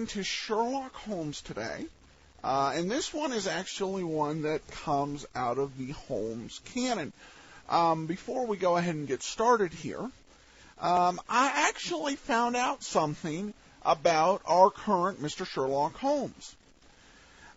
into Sherlock Holmes today, and this one is actually one that comes out of the Holmes canon. Before we go ahead and get started here, I actually found out something about our current Mr. Sherlock Holmes.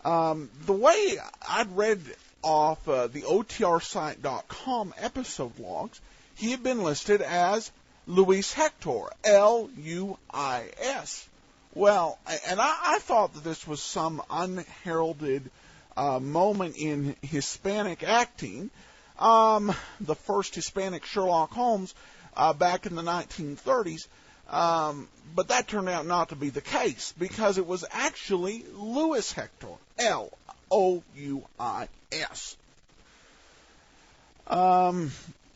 The way I'd read off the OTRsite.com episode logs, he had been listed as Louis Hector, L-U-I-S. Well, and I thought that this was some unheralded moment in Hispanic acting. The first Hispanic Sherlock Holmes back in the 1930s. But that turned out not to be the case, because it was actually Louis Hector, L-O-U-I-S.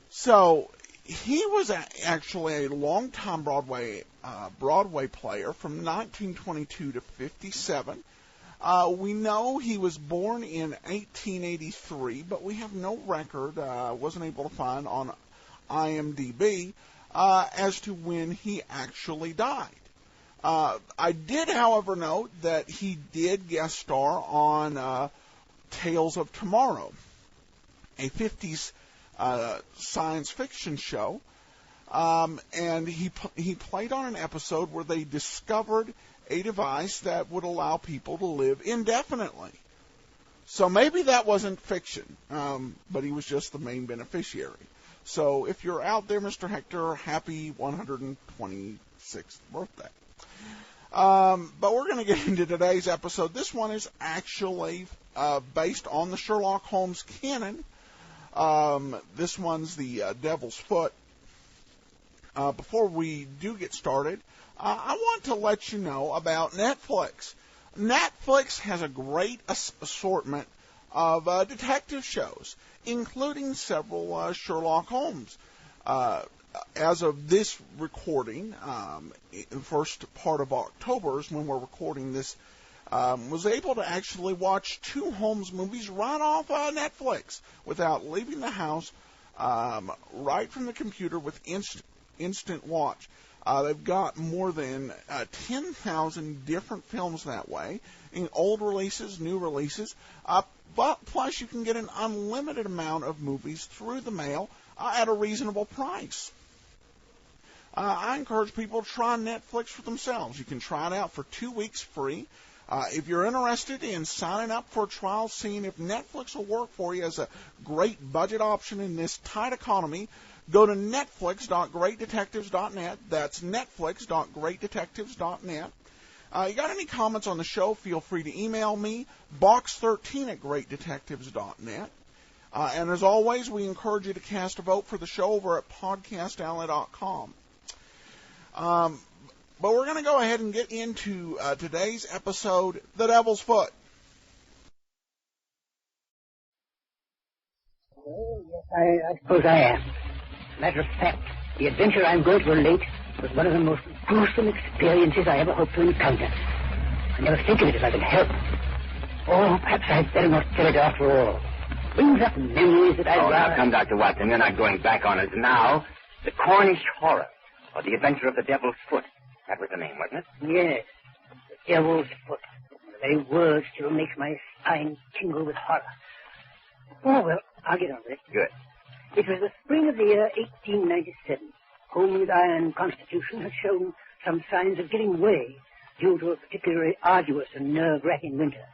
So he was actually a longtime Broadway player from 1922 to 57. We know he was born in 1883, but we have no record, wasn't able to find on IMDb, as to when he actually died. I did, however, note that he did guest star on Tales of Tomorrow, a 50s science fiction show, and he played on an episode where they discovered a device that would allow people to live indefinitely. So maybe that wasn't fiction, but he was just the main beneficiary. So if you're out there, Mr. Hector, happy 126th birthday. But we're going to get into today's episode. This one is actually based on the Sherlock Holmes canon. This one's the Devil's Foot. Before we do get started, I want to let you know about Netflix. Netflix has a great assortment of detective shows, including several Sherlock Holmes. As of this recording, the first part of October is when we're recording this, was able to actually watch 2 Holmes movies right off Netflix without leaving the house, right from the computer with instant watch. They've got more than 10,000 different films that way, in old releases, new releases, but plus you can get an unlimited amount of movies through the mail at a reasonable price. I encourage people to try Netflix for themselves. You can try it out for 2 weeks free. If you're interested in signing up for a trial, seeing if Netflix will work for you as a great budget option in this tight economy, go to netflix.greatdetectives.net. That's netflix.greatdetectives.net. You got any comments on the show, feel free to email me, box13@greatdetectives.net. And as always, we encourage you to cast a vote for the show over at podcastalley.com. But we're going to go ahead and get into today's episode, The Devil's Foot. Oh, yes, I suppose I am. Matter of fact, the adventure I'm going to relate was one of the most gruesome experiences I ever hope to encounter. I never think of it if I can help. Oh, perhaps I'd better not tell it after all. Brings up memories that I'd rather... Now come, Dr. Watson, you're not going back on us now. The Cornish Horror, or The Adventure of the Devil's Foot. That was the name, wasn't it? Yes, The Devil's Foot. The very word still makes my spine tingle with horror. Oh, well, I'll get on with it. Good. It was the spring of the year 1897. Holmes' iron constitution had shown some signs of giving way due to a particularly arduous and nerve-wracking winter.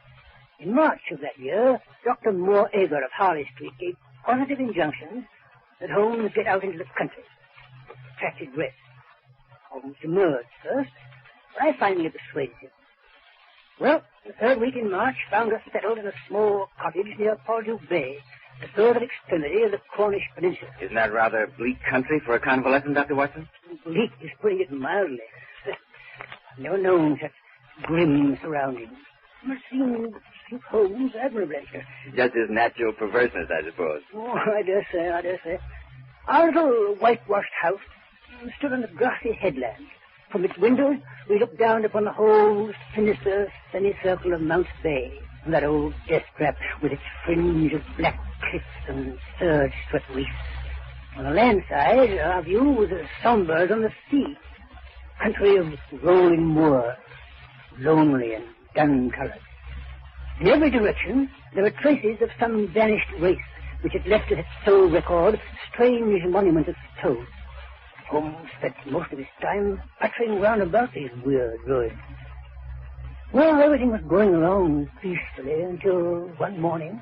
In March of that year, Dr. Moore-Ager of Harley Street gave positive injunctions that Holmes get out into the country. Protracted rest. Holmes demurred first, but I finally persuaded him. Well, the third week in March found us settled in a small cottage near Pordew Bay, the further extremity of the Cornish peninsula. Isn't that rather bleak country for a convalescent, Dr. Watson? Bleak is putting it mildly. I've never known such grim surroundings. Must seem suit Holmes admirably. Just his natural perverseness, I suppose. Oh, I dare say. Our little whitewashed house stood on a grassy headland. From its windows, we looked down upon the whole sinister semicircle of Mount Bay, and that old death trap with its fringe of black cliffs and surge-swept reefs. On the land side, our view was as somber as on the sea. Country of rolling moor, lonely and dun-colored. In every direction, there were traces of some vanished race which had left as its sole record strange monuments of stone. Holmes spent most of his time puttering round about these weird ruins. Well, everything was going along peacefully until one morning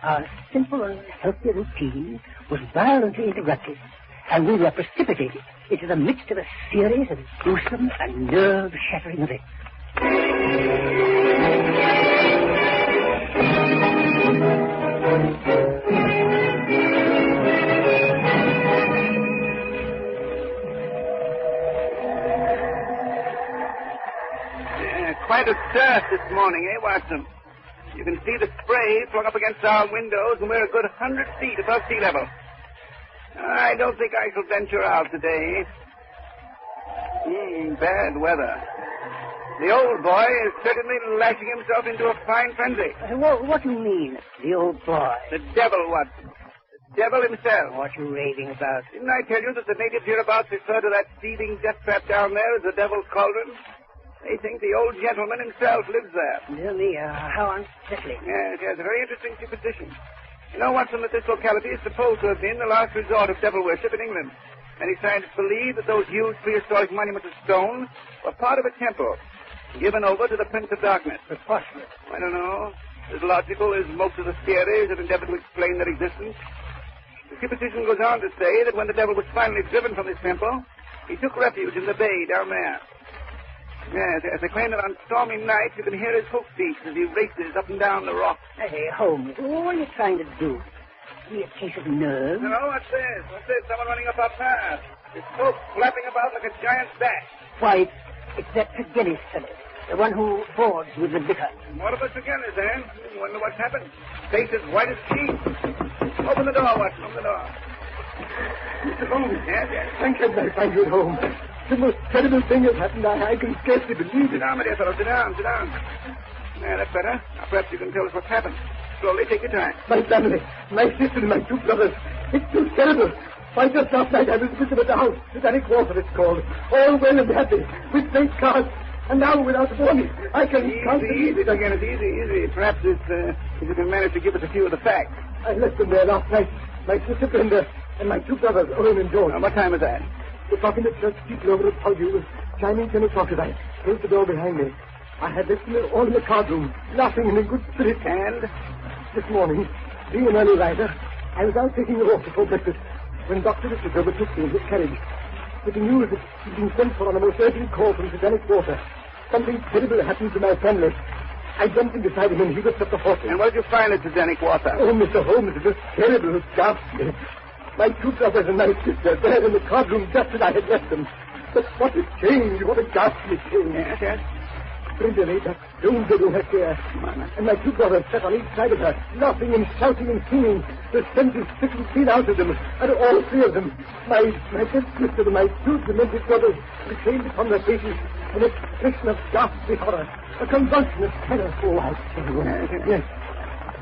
our simple and healthy routine was violently interrupted, and we were precipitated into the midst of a series of gruesome and nerve-shattering events. Quite a surf this morning, eh, Watson? You can see the spray flung up against our windows, and we're a good 100 feet above sea level. I don't think I shall venture out today. Bad weather. The old boy is certainly lashing himself into a fine frenzy. What do you mean, the old boy? The devil, Watson. The devil himself. What are you raving about? Didn't I tell you that the natives hereabouts refer to that seething death trap down there as the devil's cauldron? They think the old gentleman himself lives there. Dear me, how unsettling. Yes, a very interesting superstition. You know, Watson, that this locality is supposed to have been the last resort of devil worship in England. Many scientists believe that those huge prehistoric monuments of stone were part of a temple given over to the Prince of Darkness. Preposterous. I don't know. As logical as most of the theories that endeavor to explain their existence. The superstition goes on to say that when the devil was finally driven from his temple, he took refuge in the bay down there. Yes, they claim that on stormy nights you can hear his hoofbeats as he races up and down the rocks. Hey, Holmes, what are you trying to do? Be a case of nerves? No, what's this? Someone running up our path. His smoke flapping about like a giant's bat. Why, it's that Tregennis fellow, the one who forged with the vicar. What about Tregennis, eh? Wonder what's happened. Face as white as sheet. Open the door, Watson. Open the door. Mr. Holmes. Yes. Thank heaven I find you at home. The most terrible thing has happened. I can scarcely believe Sit it. down, my dear fellow. Sit down. Yeah, that's better. Now, perhaps you can tell us what's happened. Slowly, take your time. My family, my sister and my two brothers. It's too terrible. Why, just last night I was with them at the house. Titanic Water, it's called. All well and happy, with great cards. And now, without warning, I can... Easy, again. It's easy. Perhaps if you can manage to give us a few of the facts. I left them there last night. My sister Brenda and my two brothers, Owen and George. What time was that? The clock in the church steeple over at Powdew was chiming 10 o'clock as I closed the door behind me. I had left them all in the card room, laughing and in good spirits. And? This morning, being an early riser, I was out taking a walk before breakfast when Dr. Richards overtook me in his carriage. With the news that he'd been sent for on a most urgent call from Titanic Water. Something terrible happened to my family. I jumped in beside him and he whipped up the horses. And what did you find at Titanic Water? Oh, Mr. Holmes, it was terrible, ghastly. My two brothers and my sister there in the card room just as I had left them. But what a change, what a ghastly change. Yes. Brenda lay back, stone dead in her chair. And my two brothers sat on each side of her, laughing and shouting and singing. The senses sticking clean out of them, and all three of them. My dead sister and my two demented brothers retained upon their faces an expression of ghastly horror, a convulsion of terror. Oh, I tell you. Yes.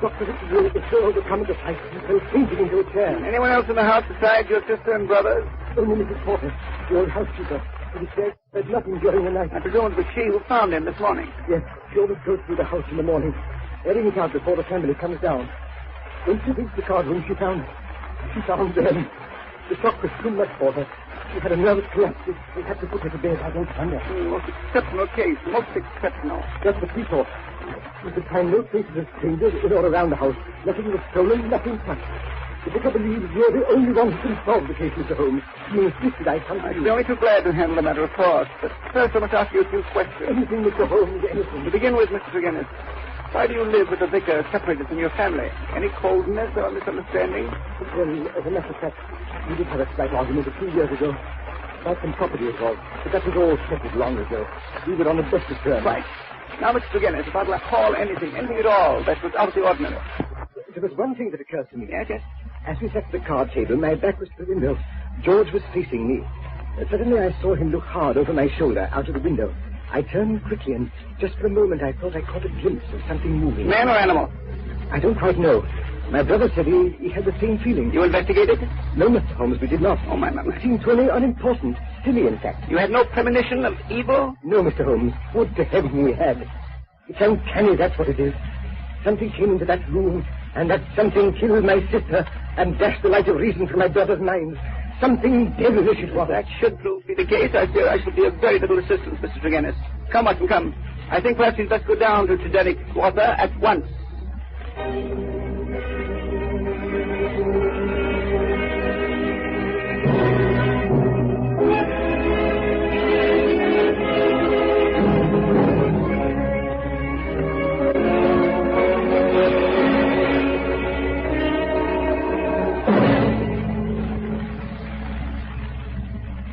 Dr. Richards was so overcome at the sight and fell fainting into a chair. Anyone else in the house besides your sister and brothers? Only Mrs. Porter, the old housekeeper. But he said there's nothing during the night. I presume it was she who found him this morning. Yes, she always goes through the house in the morning, airing it out before the family comes down. When she reached the card room, she found them. The shock was too much for her. She had a nervous collapse. We had to put her to bed, I don't wonder. Most exceptional case, most exceptional. That's what we thought. We could find no traces of strangers in or around the house. Nothing was stolen, nothing touched. The vicar believes you're the only one who can solve the case, Mr. Holmes. You insisted I come to you. I'd be only too glad to handle the matter, of course. But first I must ask you a few questions. Anything, Mr. Holmes, anything. To begin with, Mr. Tregennis, why do you live with the vicar separated from your family? Any coldness or misunderstanding? Well, as a matter of fact, we did have a slight argument a few years ago. About some property it was. But that was all settled long ago. We were on the best of terms. Right. Now, Mr. Tregennis, if I'd like to call anything at all that was out of the ordinary. There was one thing that occurred to me. Yes. As we sat at the card table, my back was to the window. George was facing me. Suddenly I saw him look hard over my shoulder out of the window. I turned quickly, and just for a moment I thought I caught a glimpse of something moving. Man or animal? I don't quite know. My brother said he had the same feeling. You investigated? No, Mr. Holmes, we did not. Oh, my. It seemed totally unimportant. silly, in fact. You had no premonition of evil? No, Mr. Holmes. Would to heaven we had. It's uncanny, that's what it is. Something came into that room, and that something killed my sister and dashed the light of reason from my brother's mind. Something devilish it was. That should prove to be the case. I fear I shall be of very little assistance, Mr. Tregennis. Come, Watson, come. I think perhaps you'd best go down to Tredenick Quarter at once.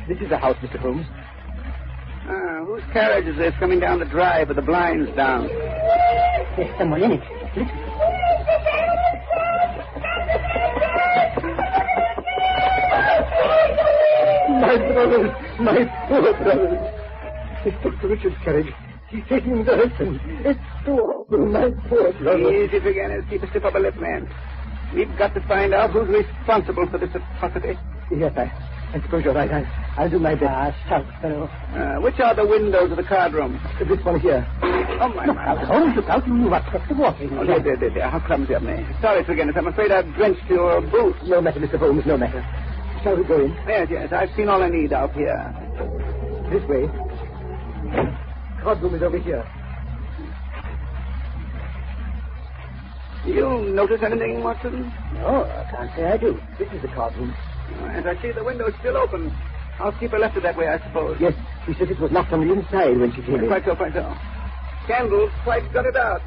This is the house, Mr. Holmes. Whose carriage is this coming down the drive with the blinds down? There's someone in it. Listen. My brothers, my poor brothers. It's Dr. Richard's carriage. He's taking him to Hudson. It's so awful, my poor brothers. Easy, Tregennis. Keep a stiff upper lip, man. We've got to find out who's responsible for this atrocity. Yes, I suppose you're right. I'll do my best. Stout fellow. Which are the windows of the card room? This one here. Oh, my. Holmes, look out. You upset the water. Oh, dear. How clumsy of me. Sorry, Tregennis. I'm afraid I've drenched your boots. No matter, Mr. Holmes, no matter. Shall we go in? Yes. I've seen all I need out here. This way. Card room is over here. You notice anything, Watson? No, I can't say I do. This is the card room. And I see the window's still open. Housekeeper left it that way, I suppose. Yes, she said it was locked on the inside when she came in. Quite so. Candles quite gutted out.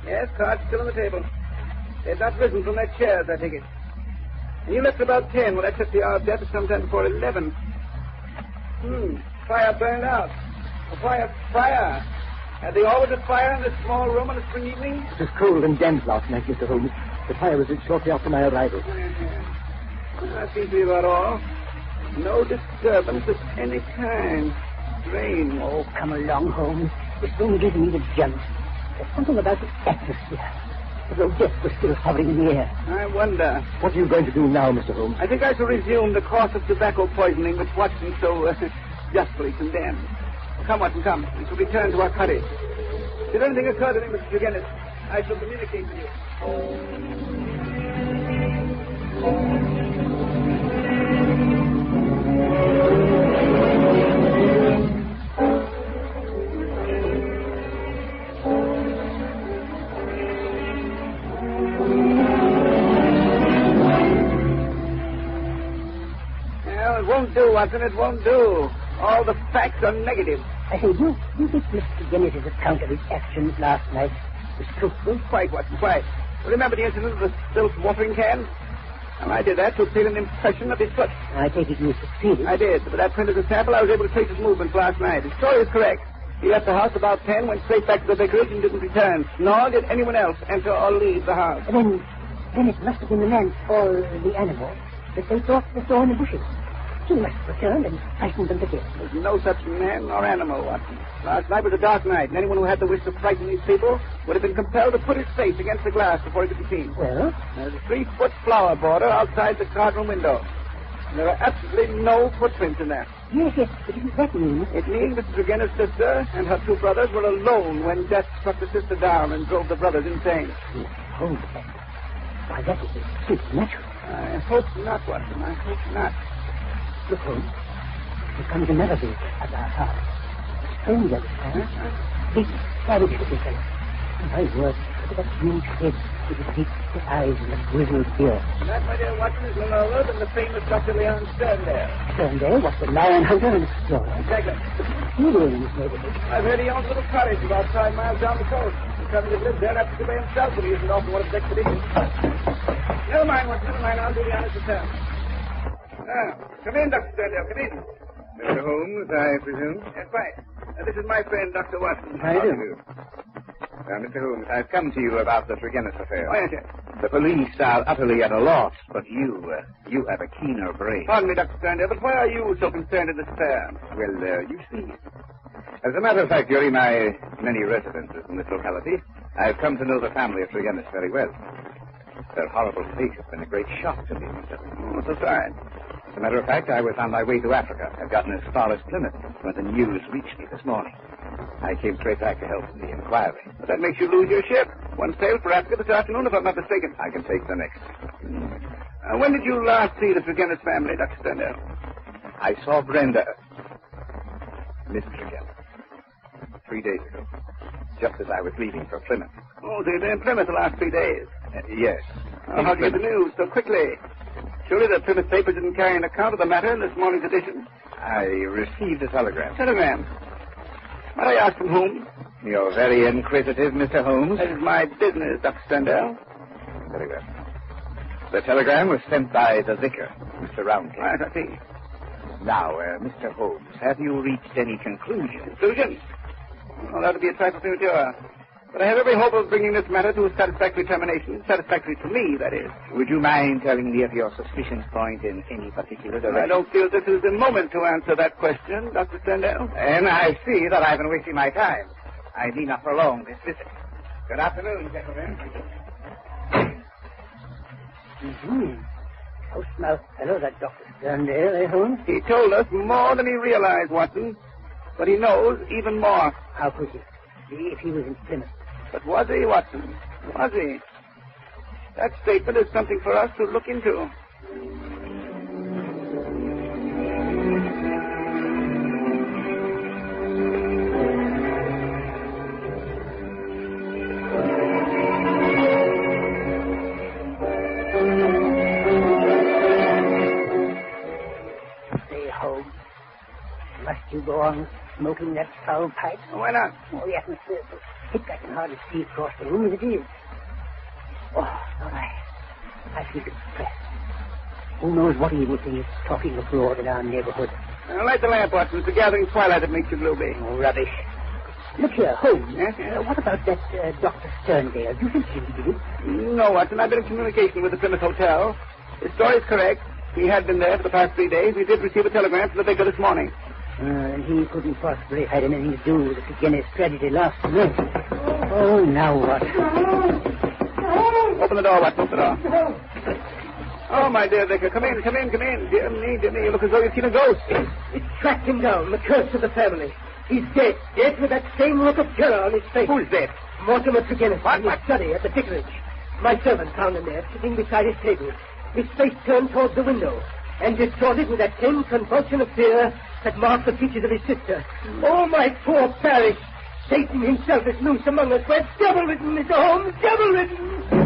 Yes, cards still on the table. They've not risen from their chairs, I take it. And you left about 10. Well, that sets the hour of death at sometime before 11. Fire burned out. A fire. Had they always a fire in this small room on a spring evening? It was cold and damp last night, Mr. Holmes. The fire was lit shortly after my arrival. That seems to be about all. No disturbance of any kind. Strange. Oh, come along, Holmes. This room gives me the jumps. There's something about the atmosphere. As though death was still hovering in the air. I wonder. What are you going to do now, Mr. Holmes? I think I shall resume the course of tobacco poisoning which Watson so justly condemned. Come, Watson, come. We shall return to our cottage. If anything occurs to me, Mr. Tregennis, I shall communicate with you. Well, it won't do, Watson. It won't do. All the facts are negative. I say, you think Mr. Dennis's account of his actions last night was truthful? Quite, Watson, quite. Remember the incident of the spilt watering can? And I did that to obtain an impression of his foot. I take it you succeeded. I did. With that printed sample, I was able to trace his movements last night. His story is correct. He left the house about 10, went straight back to the vicarage, and didn't return. Nor did anyone else enter or leave the house. Then it must have been the man, or the animal, that they thought they saw in the bushes. He must have returned and frightened them to death. There's no such man or animal, Watson. Last night was a dark night, and anyone who had the wish to frighten these people would have been compelled to put his face against the glass before he could be seen. Well? There's a 3-foot flower border outside the cardroom window. And there are absolutely no footprints in there. Yes, but doesn't that mean? It means Mrs. Tregennis' sister and her 2 brothers were alone when death struck the sister down and drove the brothers insane. Yes, hold that. Why, that is supernatural. I hope not, Watson. I hope not. Look, Holmes. Here comes another visitor at our house. A stranger this time. Big, savage-looking fellow. My word, look at that huge head with the deep eyes and the grizzled beard. And that, my dear Watson, is none other than the famous Dr. Leon Sterndale. Sterndale? What's the lion hunter and explorer? Exactly. What's he doing in this neighborhood? I've heard he owns a little cottage about 5 miles down the coast. He's coming to live there after to by himself, but he isn't off on one of his expeditions. Never mind, Watson. Never mind. I'll do the honors of town. Come in, Dr. Sterndale. Come in. Mr. Holmes, I presume? Yes, right. This is my friend, Dr. Watson. How do you do? Mr. Holmes, I've come to you about the Tregennis affair. Oh, yes. The police are utterly at a loss, but you have a keener brain. Pardon me, Dr. Sterndale, but why are you so concerned in this affair? Well, you see, as a matter of fact, during my many residences in this locality, I've come to know the family of Tregennis very well. Their horrible fate has been a great shock to me, Mr. Holmes. Oh, so sorry. As a matter of fact, I was on my way to Africa. I've gotten as far as Plymouth when the news reached me this morning. I came straight back to help in the inquiry. But that makes you lose your ship. One sailed for Africa this afternoon, if I'm not mistaken. I can take the next. When did you last see the Tregennis family, Dr. Sterndale? I saw Brenda, Miss Tregennis, 3 days ago, just as I was leaving for Plymouth. Oh, they've been in Plymouth the last 3 days. Yes. How'd you get the news so quickly? Surely the Plymouth papers didn't carry an account of the matter in this morning's edition. I received a telegram. Telegram? Might I ask from whom? You're very inquisitive, Mr. Holmes. That is my business, Dr. Sterndale. Very well. The telegram was sent by the vicar, Mr. Roundtree. Right, I see. Now, Mr. Holmes, have you reached any conclusion? Conclusion? Well, that would be a trifle premature. But I have every hope of bringing this matter to a satisfactory termination. Satisfactory to me, that is. Would you mind telling me of your suspicions point in any particular direction? I don't feel this is the moment to answer that question, Dr. Sterndale. And I see that I've been wasting my time. I need not prolong this visit. Good afternoon, gentlemen. Close-mouthed fellow, that Dr. Sterndale, eh, Holmes? He told us more than he realized, Watson. But he knows even more. How could he? If he was in Plymouth. But was he, Watson? Was he? That statement is something for us to look into. Say, Holmes, must you go on smoking that foul pipe? Why not? Oh, the atmosphere is so thick I can hardly see across the room as it is. Oh, no, I feel depressed. Who knows what evil thing is talking abroad in our neighborhood? Light the lamp, Watson. It's the gathering twilight that makes you gloomy. Oh, rubbish. Look here, Holmes. Yes? What about that Dr. Sterndale? Do you think he did it? No, Watson. I've been in communication with the Plymouth Hotel. His story is correct. He had been there for the past 3 days. We did receive a telegram from the vicar this morning. And he couldn't possibly have had anything to do with the Tregennis tragedy last night. Oh, now what? Open the door, Watson. Open the door. Oh, my dear vicar. Come in, come in, come in. Dear me, you look as though you've seen a ghost. It tracked him down, the curse of the family. He's dead. Dead with that same look of terror on his face. Who's dead? Mortimer Tregennis in his study at the vicarage. My servant found him there, sitting beside his table, his face turned towards the window, and distorted with that same convulsion of fear that marked the features of his sister. Oh, my poor parish! Satan himself is loose among us. We're devil-ridden, Mr. Holmes, devil-ridden!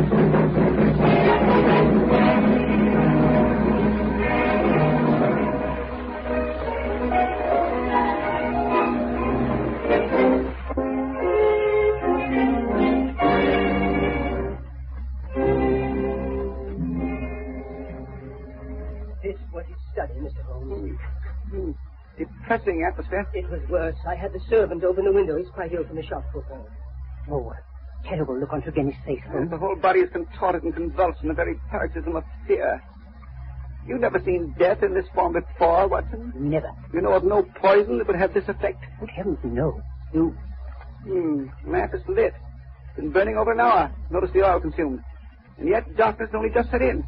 This was his study, Mr. Holmes. Depressing atmosphere. It was worse. I had the servant open the window. He's quite ill from the shock, poor fellow. Oh, what a terrible look on Tregennis' face, Holmes. The whole body is contorted and convulsed in a very paroxysm of fear. You've never seen death in this form before, Watson? Never. You know of no poison that would have this effect? Good heavens, no. You... Lamp is lit. It's been burning over an hour. Notice the oil consumed. And yet darkness only just set in.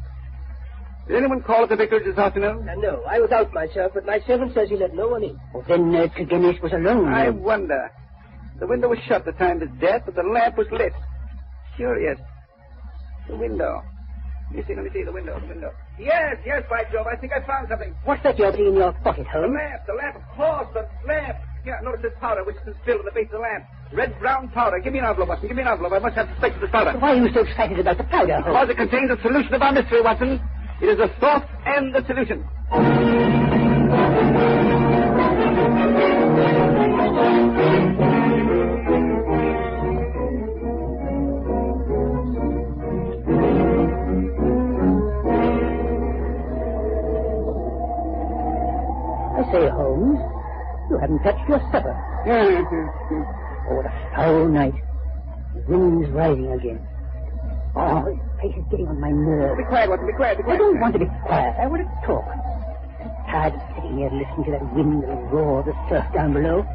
Did anyone call at the vicarage this afternoon? No, I was out myself, but my servant says he let no one in. Oh, then Tregennis was alone. I wonder. The window was shut the time of his death, but the lamp was lit. Curious. The window. Let me see the window. Yes, by Jove, I think I found something. What's that you're in your pocket, The Holmes? lamp, of course, the lamp. Yeah, notice this powder which is spilled in the base of the lamp. Red-brown powder. Give me an envelope, Watson. Give me an envelope. I must have suspected this powder. Why are you so excited about the powder, Holmes? Because it contains the solution of our mystery, Watson. It is the source and the solution. I say, Holmes, you haven't touched your supper. Oh, what a foul night. The wind's rising again. Oh, his face is getting on my nerves. Be quiet, Watson. Be quiet. I don't want to be quiet. I want to talk. I'm tired of sitting here listening to that wind and the roar of the surf down below.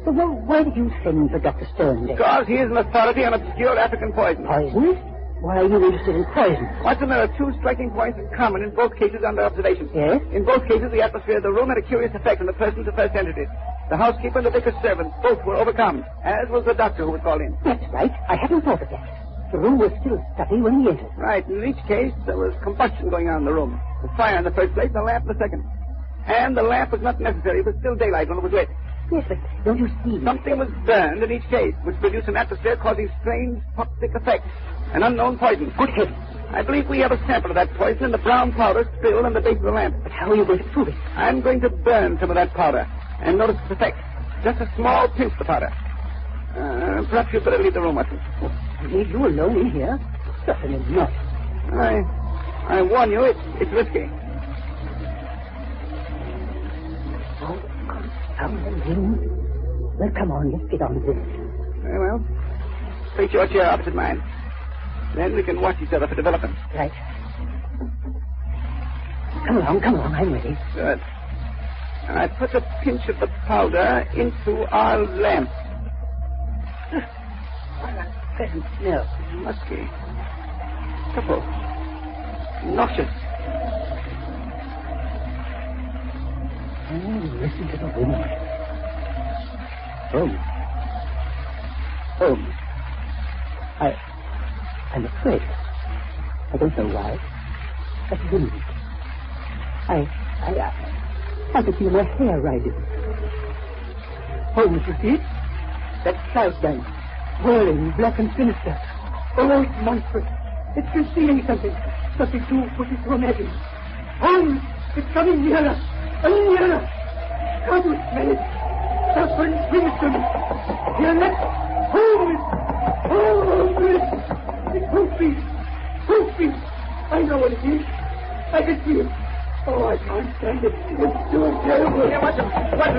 So, well, why did you send for Dr. Sterndale? Because he is an authority on obscure African poison. Poison? Why are you interested in poison? Watson, there are two striking points in common in both cases under observation. Yes? In both cases, the atmosphere of the room had a curious effect on the persons who first entered it. The housekeeper and the vicar's servant both were overcome, as was the doctor who was called in. That's right. I hadn't thought of that. The room was still stuffy when he entered. Right. In each case, there was combustion going on in the room. The fire in the first place, and the lamp in the second. And the lamp was not necessary. It was still daylight when it was lit. Yes, but don't you see? Something was burned in each case, which produced an atmosphere causing strange toxic effects. An unknown poison. Good heavens. I believe we have a sample of that poison in the brown powder spilled on the base of the lamp. But how are you going to prove it? I'm going to burn some of that powder and notice its effect. Just a small pinch of the powder. Perhaps you'd better leave the room, Watson. Leave you alone in here? Certainly not. I warn you, it's risky. Oh, confounding. Well, come on, let's get on with this. Very well. Place your chair opposite mine. Then we can watch each other for developments. Right. Come along, I'm ready. Good. And I put a pinch of the powder into our lamp. What a pleasant smell. Musky. Supple. Nauseous. Oh, listen to the wind. Holmes. I'm afraid. I don't know why. That wind. I can feel my hair rising. Holmes, you see it? That cloud bank, whirling, black and sinister. Oh, it's monstrous. It's concealing something. Something too pushy to imagine. Holmes, it's coming nearer. And nearer. Can't you smell it? Suffering crimson. Hear that? Holmes! Holmes! It's Holmes! Holmes! I know what it is. I can see it. Oh, I can't stand it. It's too terrible. Here, Watson,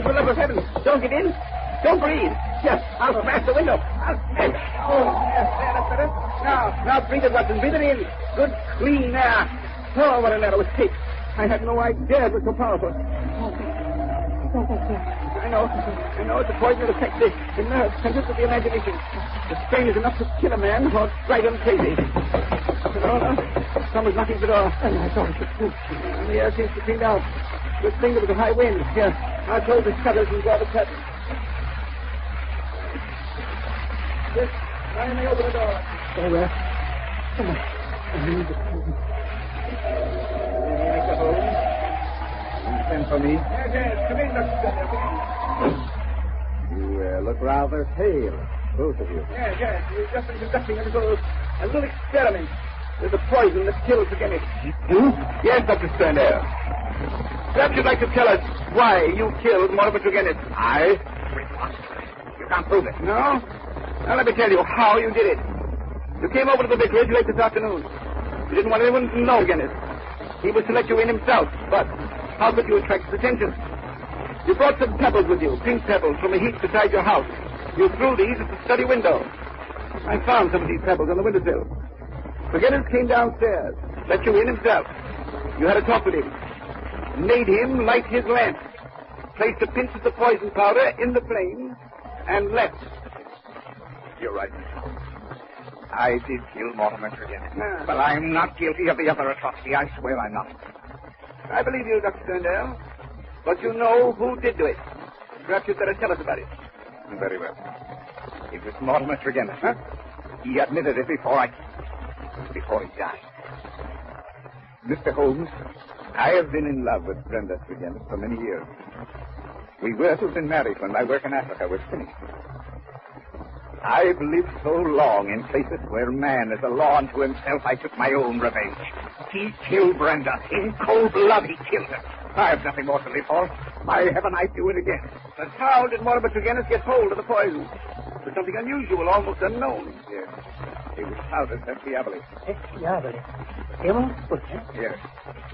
for love of heaven. Don't get in. Don't breathe. Yes, I'll smash the window. I'll smash it. Oh, yes, there, that's better. Now, breathe it, Watson. Breathe it in. Good, clean air. Oh, what a narrow escape. I had no idea it was so powerful. I know. It's a poison that affects the nerves, centers of the imagination. The strain is enough to kill a man or drive him crazy. No. Someone's knocking at the door. And I thought it was true. The air seems to clean out. Good thing there was a high wind. Here, I'll close the shutters and draw the curtain. Yes, I may open the door. Very well. Come on. I need the curtain. Mr. Holmes, you sent for me? Yes. Come in, Dr. Gunner. Come in. You look rather pale, both of you. Yes. We've just been conducting a little experiment with the poison that kills the chemist. You? Yes, Dr. Sterndale. Perhaps you'd like to tell us why you killed Mortimer Tregennis. I? You can't prove it. No? Now, let me tell you how you did it. You came over to the vicarage late this afternoon. You didn't want anyone to know Tregennis. He was to let you in himself, but how could you attract his attention? You brought some pebbles with you, pink pebbles, from a heap beside your house. You threw these at the study window. I found some of these pebbles on the windowsill. Tregennis came downstairs, let you in himself. You had a talk with him. Made him light his lamp. Placed a pinch of the poison powder in the flame and left. You're right. I did kill Mortimer Tregennis. Ah. But I'm not guilty of the other atrocity. I swear I'm not. I believe you, Dr. Sterndale. But you know who did do it. Perhaps you'd better tell us about it. Very well. It was Mortimer Tregennis. Huh? He admitted it before he died. Mr. Holmes, I have been in love with Brenda Tregennis for many years. We were to have been married when my work in Africa was finished. I've lived so long in places where man is a law unto himself, I took my own revenge. He killed Brenda. In cold blood, he killed her. I have nothing more to live for. By heaven, I'd do it again. But how did Mortimer Tregennis get hold of the poison? It was something unusual, almost unknown. Yes. It was powdered at Diaboli. Diaboli. Devil's foot, eh? Yes.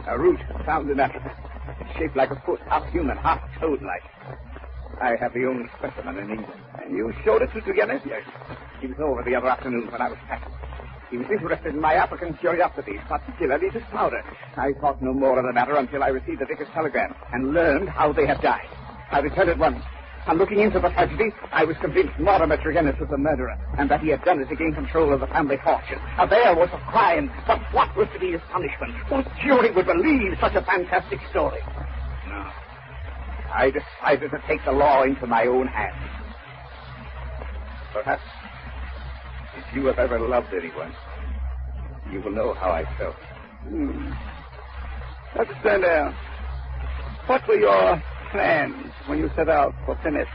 A root found in Africa. It's shaped like a foot, half human, half toad-like. I have the only specimen in England. And you showed it to Tregennis? Yes. He was over the other afternoon when I was packing. He was interested in my African curiosities, particularly this powder. I thought no more of the matter until I received the vicar's telegram and learned how they had died. I returned at once. On looking into the tragedy, I was convinced Mortimer Tregennis was the murderer, and that he had done it to gain control of the family fortune. Now, there was a crime, but what was to be his punishment? What jury would believe such a fantastic story? No. I decided to take the law into my own hands. Perhaps, if you have ever loved anyone, you will know how I felt. Dr. Sterndale, what were your plans when you set out for Plymouth?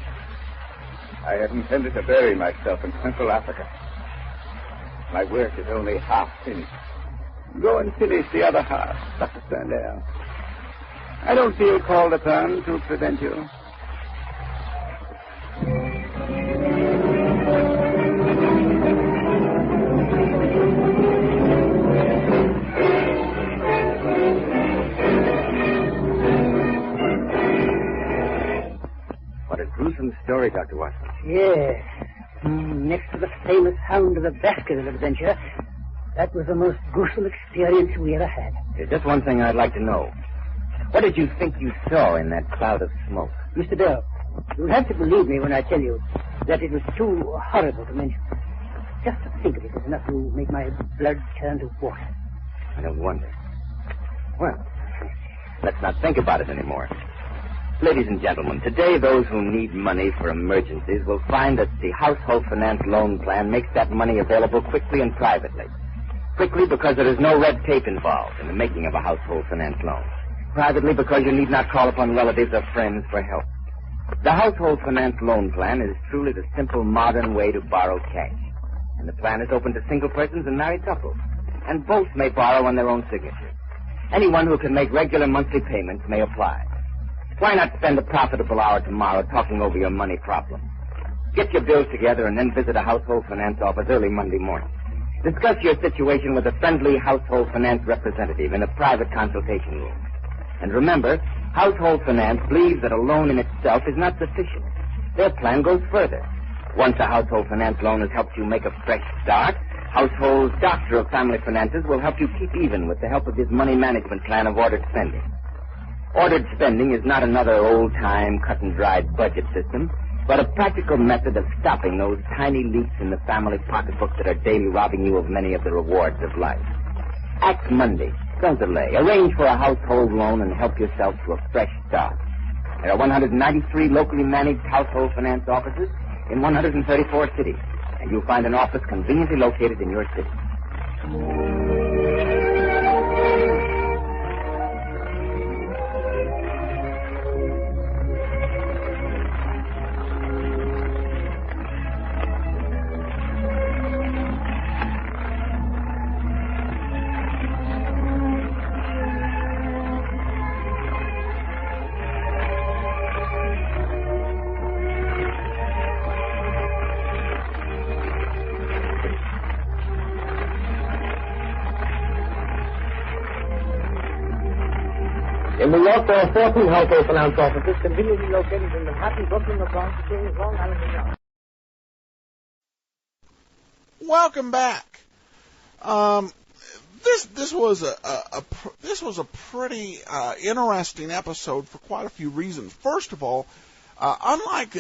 I had intended to bury myself in Central Africa. My work is only half finished. Go and finish the other half, Dr. Sterndale. I don't feel called upon to prevent you. What a gruesome story, Dr. Watson. Yes. Next to the famous Hound of the Baskerville adventure, that was the most gruesome experience we ever had. There's just one thing I'd like to know. What did you think you saw in that cloud of smoke? Mr. Bell, you'll have to believe me when I tell you that it was too horrible to mention. Just to think of it was enough to make my blood turn to water. I don't wonder. Well, let's not think about it anymore. Ladies and gentlemen, today those who need money for emergencies will find that the Household Finance Loan Plan makes that money available quickly and privately. Quickly because there is no red tape involved in the making of a household finance loan. Privately because you need not call upon relatives or friends for help. The Household Finance Loan Plan is truly the simple modern way to borrow cash. And the plan is open to single persons and married couples. And both may borrow on their own signature. Anyone who can make regular monthly payments may apply. Why not spend a profitable hour tomorrow talking over your money problem? Get your bills together and then visit a household finance office early Monday morning. Discuss your situation with a friendly household finance representative in a private consultation room. And remember, household finance believes that a loan in itself is not sufficient. Their plan goes further. Once a household finance loan has helped you make a fresh start, Household's Doctor of Family Finances will help you keep even with the help of his money management plan of ordered spending. Ordered spending is not another old-time, cut-and-dried budget system, but a practical method of stopping those tiny leaks in the family pocketbook that are daily robbing you of many of the rewards of life. Act Monday. Don't delay. Arrange for a household loan and help yourself to a fresh start. There are 193 locally managed household finance offices in 134 cities, and you'll find an office conveniently located in your city. In New York, there are 14 household finance offices conveniently located in Manhattan, Brooklyn, the Bronx, Queens, Long Island, and New York. Welcome back. This was a pretty interesting episode for quite a few reasons. First of all, unlike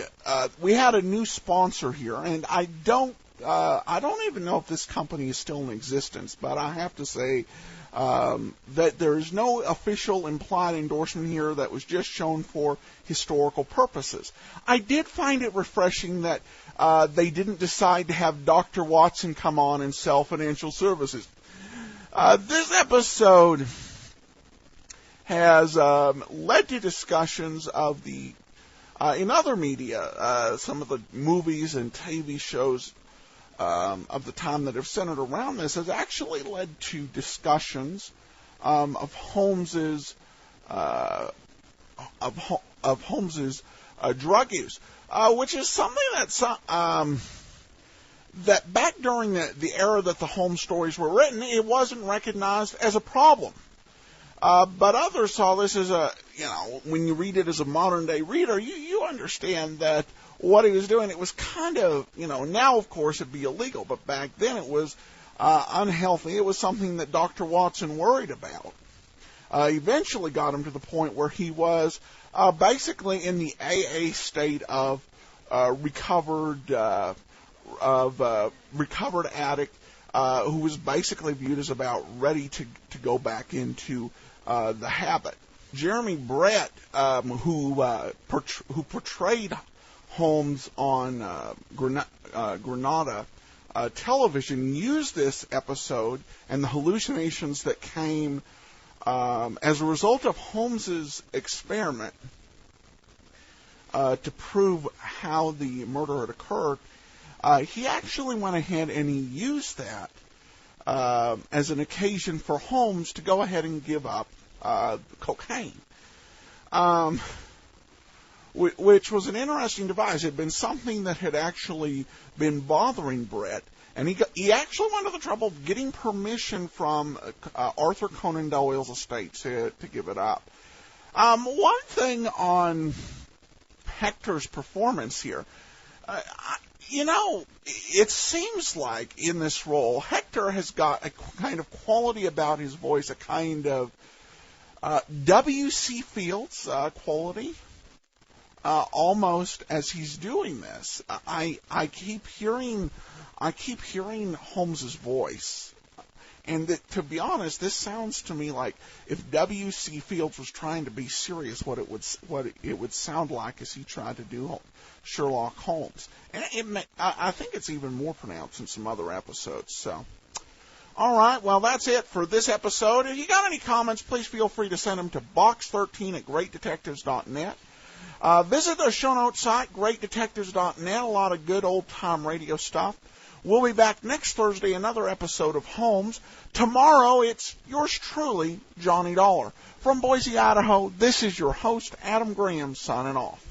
we had a new sponsor here, and I don't even know if this company is still in existence, but I have to say that there is no official implied endorsement here. That was just shown for historical purposes. I did find it refreshing that they didn't decide to have Dr. Watson come on and sell financial services. This episode has led to discussions of the in other media, some of the movies and TV shows of the time that have centered around this has actually led to discussions of Holmes's drug use, which is something that back during the era that the Holmes stories were written, it wasn't recognized as a problem. But others saw this as when you read it as a modern day reader, you understand that what he was doing, it was kind of, now of course it'd be illegal, but back then it was unhealthy. It was something that Dr. Watson worried about. Eventually got him to the point where he was basically in the AA state of recovered addict who was basically viewed as about ready to go back into the habit. Jeremy Brett, who portrayed Holmes on Granada television, used this episode and the hallucinations that came as a result of Holmes's experiment to prove how the murder had occurred. He actually went ahead and he used that as an occasion for Holmes to go ahead and give up cocaine, which was an interesting device. It had been something that had actually been bothering Brett, and he actually went to the trouble of getting permission from Arthur Conan Doyle's estate to give it up. One thing on Hector's performance here, it seems like in this role, Hector has got a kind of quality about his voice, a kind of W.C. Fields quality, almost as he's doing this. I keep hearing Holmes's voice, and to be honest, this sounds to me like if W.C. Fields was trying to be serious, what it would sound like as he tried to do Sherlock Holmes. And I think it's even more pronounced in some other episodes. So, all right, well, that's it for this episode. If you got any comments, please feel free to send them to box13@greatdetectives.net. Visit the show notes site, greatdetectives.net. A lot of good old-time radio stuff. We'll be back next Thursday, another episode of Holmes. Tomorrow, it's yours truly, Johnny Dollar. From Boise, Idaho, this is your host, Adam Graham, signing off.